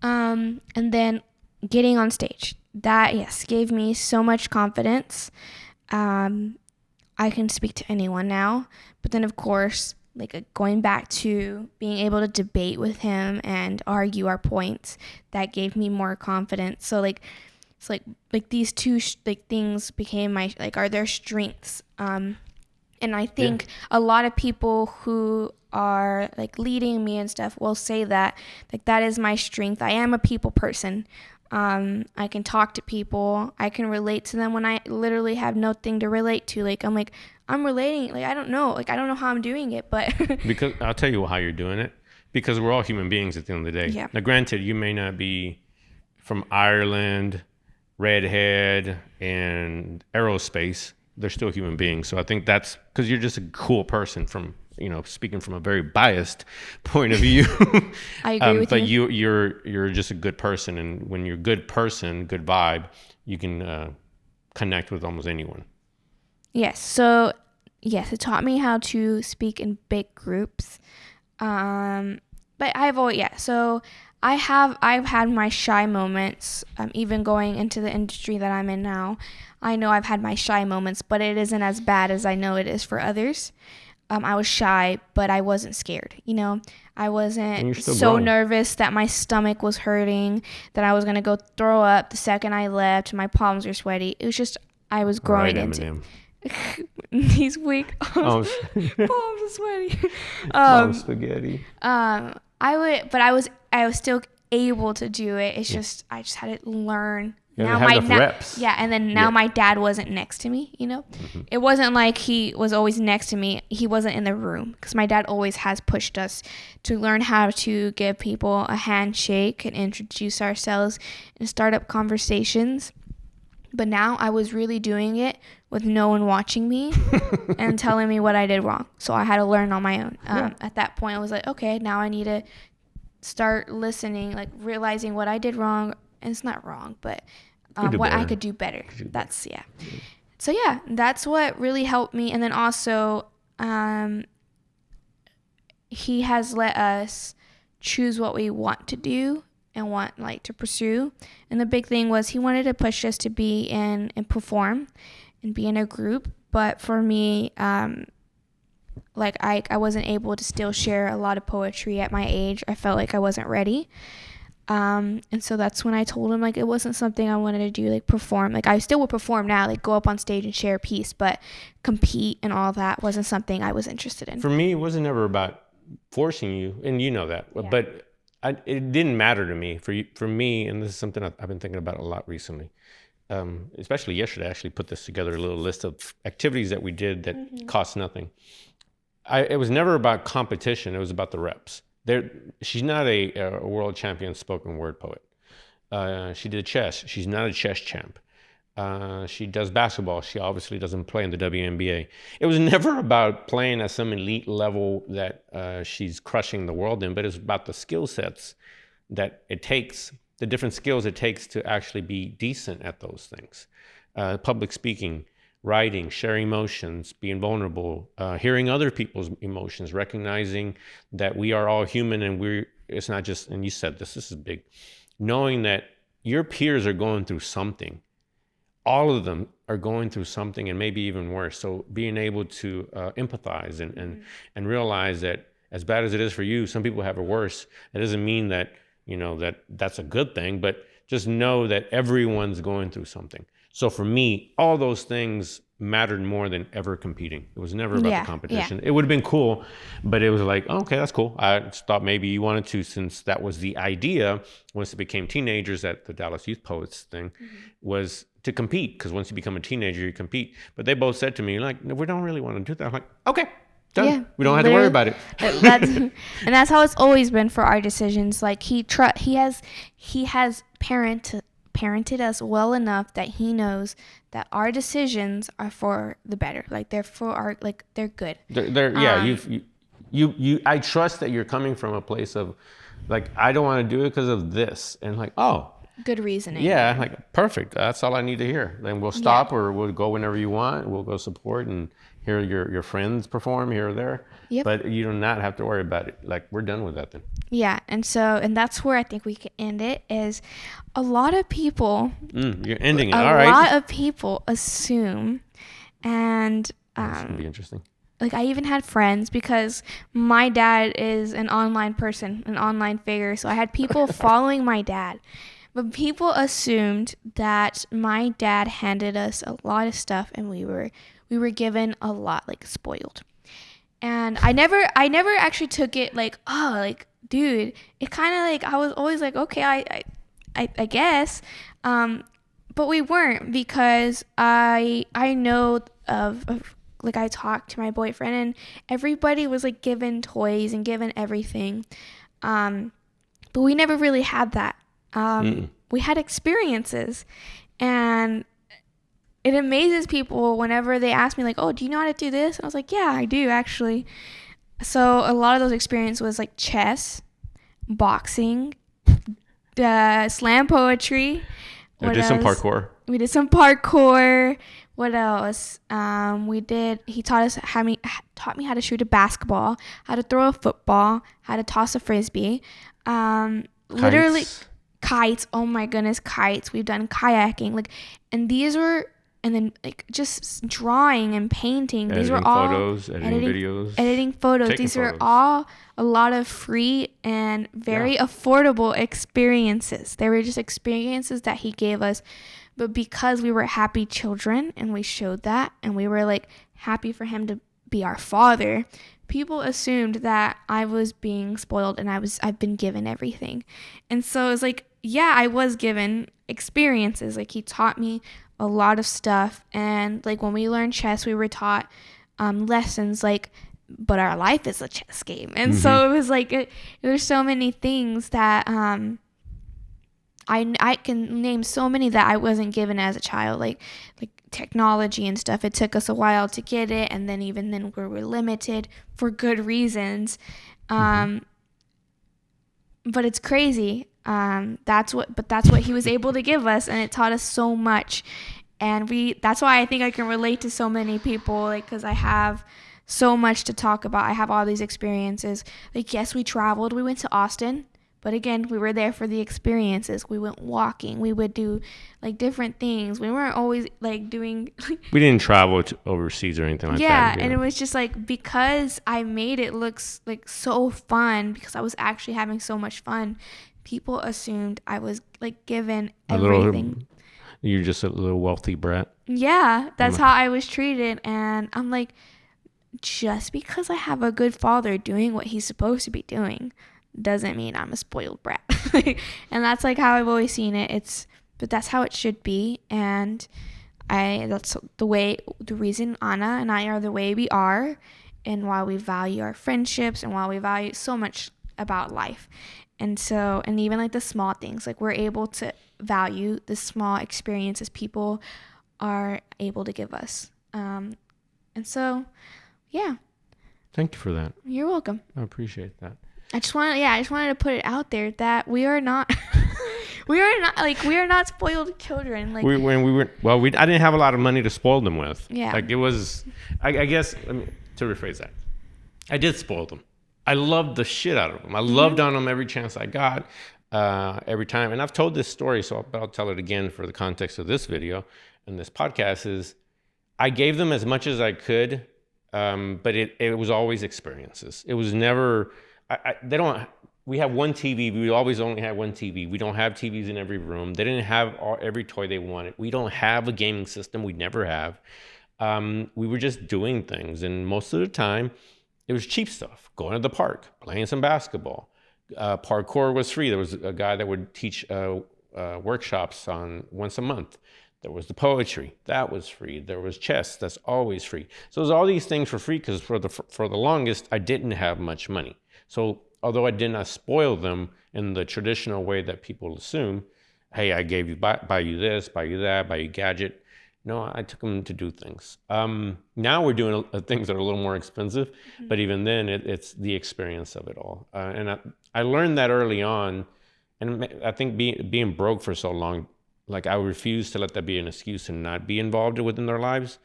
And then getting on stage. That, yes, gave me so much confidence. I can speak to anyone now. But then, of course, like going back to being able to debate with him and argue our points, that gave me more confidence. So like, it's like these two things became are their strengths. And I think a lot of people who are like leading me and stuff will say that like that is my strength. I am a people person. I can talk to people. I can relate to them when I literally have nothing to relate to. Like I'm relating. Like I don't know how I'm doing it, but because I'll tell you how you're doing it. Because we're all human beings at the end of the day. Yeah. Now, granted, you may not be from Ireland, redhead, and aerospace. They're still human beings. So I think that's because you're just a cool person from, speaking from a very biased point of view. I agree with you. But you're just a good person. And when you're a good person, good vibe, you can connect with almost anyone. Yes. So, yes, it taught me how to speak in big groups. But I've had my shy moments, even going into the industry that I'm in now. I know I've had my shy moments, but it isn't as bad as I know it is for others. I was shy, but I wasn't scared. I And wasn't you're still so growing. nervous that my stomach was hurting, that I was going to go throw up the second I left. My palms were sweaty. It was just, I was All right, growing into Eminem. these weak Oh, palms are sweaty. mom spaghetti. I was still able to do it. It's just, I just had to learn. You have enough reps. Yeah, and then now my dad wasn't next to me, It wasn't like he was always next to me. He wasn't in the room, because my dad always has pushed us to learn how to give people a handshake and introduce ourselves and start up conversations. But now I was really doing it with no one watching me and telling me what I did wrong. So I had to learn on my own. At that point, I was like, okay, now I need to start listening, like realizing what I did wrong. And it's not wrong, but what I could do better. That's, yeah. So, yeah, that's what really helped me. And then also, he has let us choose what we want to do and want to pursue. And the big thing was he wanted to push us to be in and perform and be in a group. But for me, I wasn't able to still share a lot of poetry at my age. I felt like I wasn't ready. And so that's when I told him it wasn't something I wanted to do, perform. I still would perform now, go up on stage and share a piece, but compete and all that wasn't something I was interested in. For me, it wasn't ever about forcing you, and you know that. Yeah. But it didn't matter to me. For me, and this is something I've been thinking about a lot recently, especially yesterday. I actually put this together, a little list of activities that we did that cost nothing. It was never about competition. It was about the reps. She's not a world champion spoken word poet. She did chess. She's not a chess champ. She does basketball. She obviously doesn't play in the WNBA. It was never about playing at some elite level that she's crushing the world in, but it's about the skill sets that it takes, the different skills it takes to actually be decent at those things. Public speaking, writing, sharing emotions, being vulnerable, hearing other people's emotions, recognizing that we are all human and it's not just, and you said this is big, knowing that your peers are going through something. All of them are going through something, and maybe even worse. So being able to empathize and realize that as bad as it is for you, some people have it worse. It doesn't mean that, that's a good thing, but just know that everyone's going through something. So for me, all those things mattered more than ever competing. It was never about the competition. Yeah. It would have been cool, but it was like, okay, that's cool. I thought maybe you wanted to, since that was the idea once it became teenagers at the Dallas Youth Poets thing, was to compete. Because once you become a teenager, you compete. But they both said to me, no, we don't really want to do that. I'm like, okay, done. Yeah, we don't have to worry about it. And that's how it's always been for our decisions. He has parented us well enough that he knows that our decisions are for the better. They're for our, they're good. I trust that you're coming from a place of I don't want to do it because of this, and good reasoning. Yeah, perfect. That's all I need to hear. Then we'll stop, or we'll go whenever you want. We'll go support and hear your friends perform here or there. Yep. But you do not have to worry about it. We're done with that then. Yeah, and that's where I think we can end it. Is a lot of people. You're ending it. All right. A lot of people assume, and that's gonna be interesting. I even had friends, because my dad is an online person, an online figure. So I had people following my dad. But people assumed that my dad handed us a lot of stuff, and we were given a lot, spoiled. And I never actually took it dude, it kind of I was always okay, I guess. But we weren't, because I know of I talked to my boyfriend, and everybody was given toys and given everything. But we never really had that. We had experiences, and it amazes people whenever they ask me oh, do you know how to do this? And I was like, yeah, I do actually. So a lot of those experiences was boxing, boxing, slam poetry. We did some parkour. What else? He taught me how to shoot a basketball, how to throw a football, how to toss a frisbee. Literally kites. Oh my goodness, kites. We've done kayaking. And these were and then like just drawing and painting. These were Editing all photos, editing videos, editing photos. taking These were photos. all a lot of free and very affordable experiences. They were just experiences that he gave us. But because we were happy children and we showed that, and we were like happy for him to be our father, people assumed that I was being spoiled and I've been given everything. And so it was like, yeah, I was given experiences. Like, he taught me a lot of stuff. And like when we learned chess, we were taught lessons like, but our life is a chess game. And so it was like, there's so many things that I can name so many that I wasn't given as a child, like technology and stuff. It took us a while to get it, and then even then we were limited for good reasons. But it's crazy. That's what he was able to give us, and it taught us so much. And that's why I think I can relate to so many people, like, because I have so much to talk about. I have all these experiences. Like, yes, we traveled. We went to Austin. But again, we were there for the experiences. We went walking. We would do like different things. We weren't always like doing. We didn't travel to overseas or anything like that. Yeah, and it was just like, because I made it look like so fun, because I was actually having so much fun, people assumed I was like given everything. You're just a little wealthy brat. Yeah, that's how I was treated. And I'm like, just because I have a good father doing what he's supposed to be doing doesn't mean I'm a spoiled brat. And that's like how I've always seen it. But that's how it should be. And that's the reason Anna and I are the way we are, and why we value our friendships, and why we value so much about life. And so, and even like the small things, like we're able to value the small experiences people are able to give us. And so, yeah. Thank you for that. You're welcome. I appreciate that. I just wanted to put it out there that we are not we are not spoiled children. Like, I didn't have a lot of money to spoil them with. Yeah. Like, it was, I guess, to rephrase that, I did spoil them. I loved the shit out of them. I loved on them every chance I got, every time. And I've told this story, but I'll tell it again for the context of this video and this podcast. Is I gave them as much as I could, but it was always experiences. It was never. We have one TV. We always only had one TV. We don't have TVs in every room. They didn't have every toy they wanted. We don't have a gaming system. We never have. We were just doing things. And most of the time, it was cheap stuff. Going to the park, playing some basketball. Parkour was free. There was a guy that would teach workshops once a month. There was the poetry. That was free. There was chess. That's always free. So there's all these things for free, because for the longest, I didn't have much money. So although I did not spoil them in the traditional way that people assume, hey, I gave you, buy you this, buy you that, buy you gadget. No, I took them to do things. Now we're doing things that are a little more expensive, but even then it's the experience of it all. And I learned that early on. And I think being broke for so long, like, I refused to let that be an excuse and not be involved within their lives.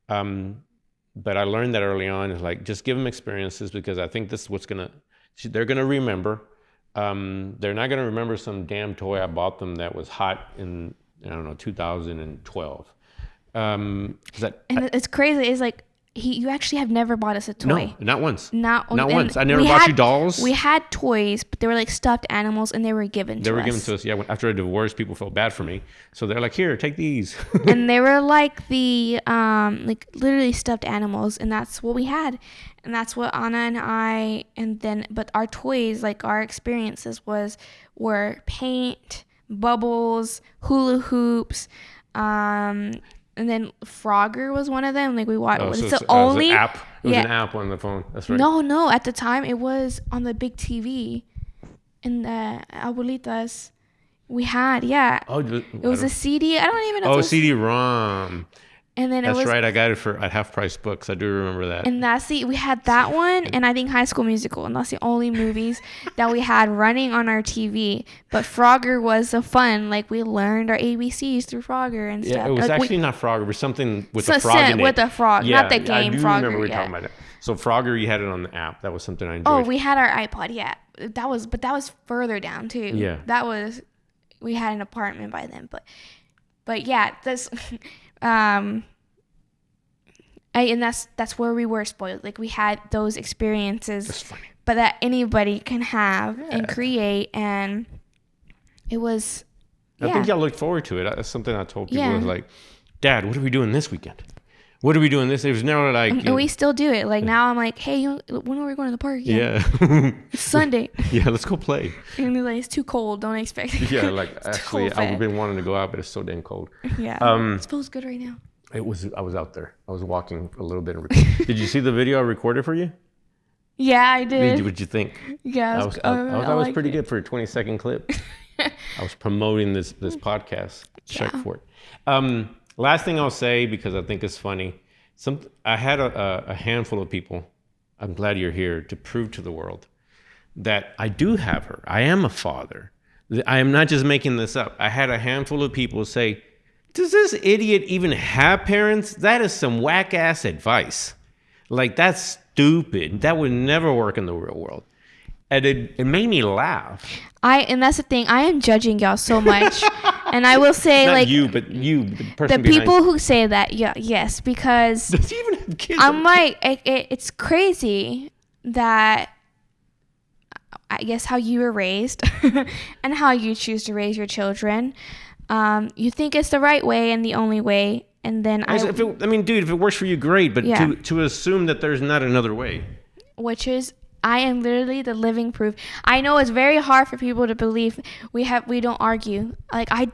But I learned that early on, is like, just give them experiences, because I think this is what's they're going to remember. They're not going to remember some damn toy I bought them that was hot in, 2012. It's crazy. It's like, you actually have never bought us a toy. No, not once. Not once. I never bought you dolls. We had toys, but they were like stuffed animals, and they were given to us. They were given to us, yeah. After a divorce, people felt bad for me. So they're like, here, take these. And they were like like literally stuffed animals, and that's what we had. And that's what Anna and I, but our toys, like our experiences were paint, bubbles, hula hoops, and then Frogger was one of them. Like, we watched. It's the only an app. It was an app on the phone. That's right. No. At the time, it was on the big TV in the abuelitas. We had, yeah. Oh, it was a CD. I don't even know. Oh, CD-ROM. And then that's right. I got it at Half Price Books. I do remember that. And we had that one, and I think High School Musical, and that's the only movies that we had running on our TV. But Frogger was so fun. Like, we learned our ABCs through Frogger and stuff. Yeah, it was like, actually not Frogger. It was something with a frog in it. With a frog, not the game Frogger. I do remember we were talking about it. So Frogger, you had it on the app. That was something I enjoyed. Oh, we had our iPod. Yeah, that was further down too. Yeah, we had an apartment by then, but yeah, and that's where we were spoiled. Like we had those experiences, That's funny. but that anybody can have and create, and it was. I think y'all looked forward to it. That's something I told people. Yeah. Was like, Dad, what are we doing this weekend? What are we doing this? It was never like. And we still do it. Like now, I'm like, hey, when are we going to the park again? Yeah. It's Sunday. Yeah, let's go play. And they're like, it's too cold. Don't expect it. Yeah, like actually, I've been wanting to go out, but it's so dang cold. Yeah. It feels good right now. It was. I was out there. I was walking a little bit. Did you see the video I recorded for you? Yeah, I did. What'd you think? Yeah, I was pretty good for a 20-second clip. I was promoting this podcast. Check for it. Last thing I'll say, because I think it's funny. I had a handful of people. I'm glad you're here to prove to the world that I do have her. I am a father. I am not just making this up. I had a handful of people say, does this idiot even have parents? That is some whack ass advice. Like, that's stupid. That would never work in the real world. And it made me laugh. And that's the thing. I am judging y'all so much. And I will say, Not like, you, but you, the person the people behind. who say that, yes, because Does he even have kids? I'm like, it's crazy that I guess how you were raised and how you choose to raise your children. You think it's the right way and the only way, and then Dude, if it works for you, great. But Yeah. to assume that there's not another way. which is I am literally the living proof. I know it's very hard for people to believe. We don't argue. Like I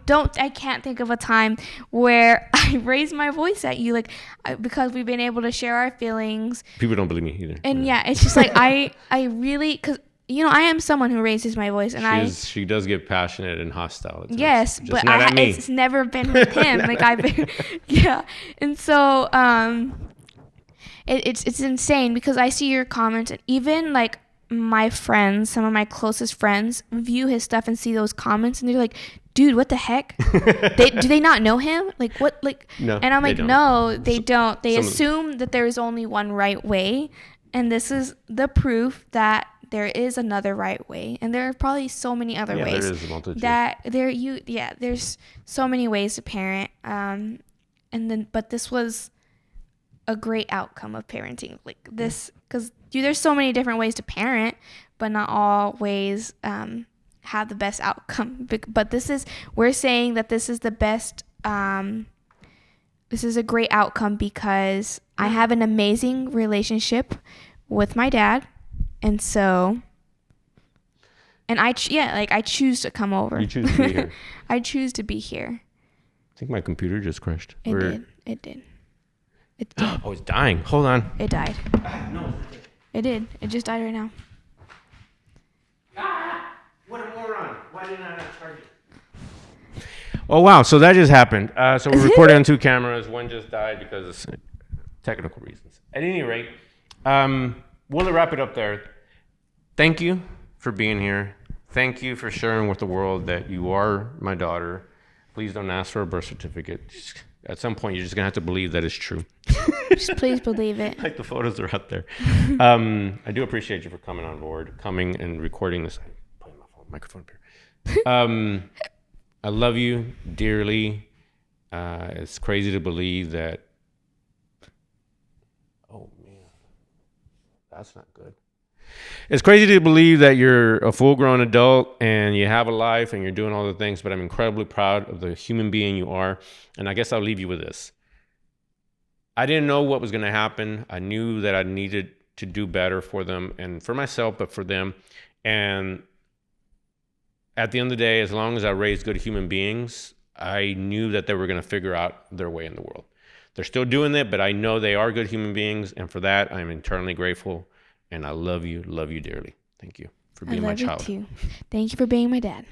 can't think of a time where I raised my voice at you, like because we've been able to share our feelings. People don't believe me either. And yeah, it's just like I really, because I am someone who raises my voice, and she does get passionate and hostile. Yes, just but not at me. it's never been with him. Like I've been, yeah, and so it's insane because I see your comments, and even like my friends, some of my closest friends, view his stuff and see those comments, and they're like, "Dude, what the heck? Do they not know him? Like what? Like?" No, and I'm like, they don't. "No, they don't. They assume that there is only one right way, and this is the proof that." There is another right way, and there are probably so many other ways. There is a multitude. There's so many ways to parent. But this was a great outcome of parenting. Like this, because there's so many different ways to parent, but not all ways have the best outcome. But we're saying that this is the best. This is a great outcome because I have an amazing relationship with my dad. And so, and I choose to come over. You choose to be here. I choose to be here. I think my computer just crashed. It did. Oh, it's dying. Hold on. It died. No. It did. It just died right now. What a moron. Why didn't I not charge it? Oh, wow. So that just happened. So we're recording on two cameras. One just died because of technical reasons. At any rate, we'll wrap it up there. Thank you for being here. Thank you for sharing with the world that you are my daughter. Please don't ask for a birth certificate. At some point, you're just going to have to believe that it's true. Just please believe it. Like the photos are out there. I do appreciate you for coming on board, coming and recording this. I'm putting my microphone up here. I love you dearly. It's crazy to believe that. Oh, man. That's not good. It's crazy to believe that you're a full-grown adult and you have a life and you're doing all the things, but I'm incredibly proud of the human being you are. And I guess I'll leave you with this. I didn't know what was going to happen. I knew that I needed to do better for them and for myself, but for them. And at the end of the day, as long as I raised good human beings, I knew that they were going to figure out their way in the world. They're still doing it, but I know they are good human beings. And for that, I'm eternally grateful. And I love you dearly. Thank you for being my child. I love you too. Thank you for being my dad.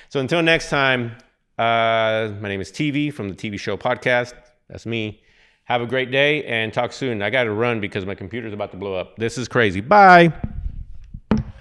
So until next time, my name is TV from the TV Show Podcast. That's me. Have a great day and talk soon. I got to run because my computer's about to blow up. This is crazy. Bye.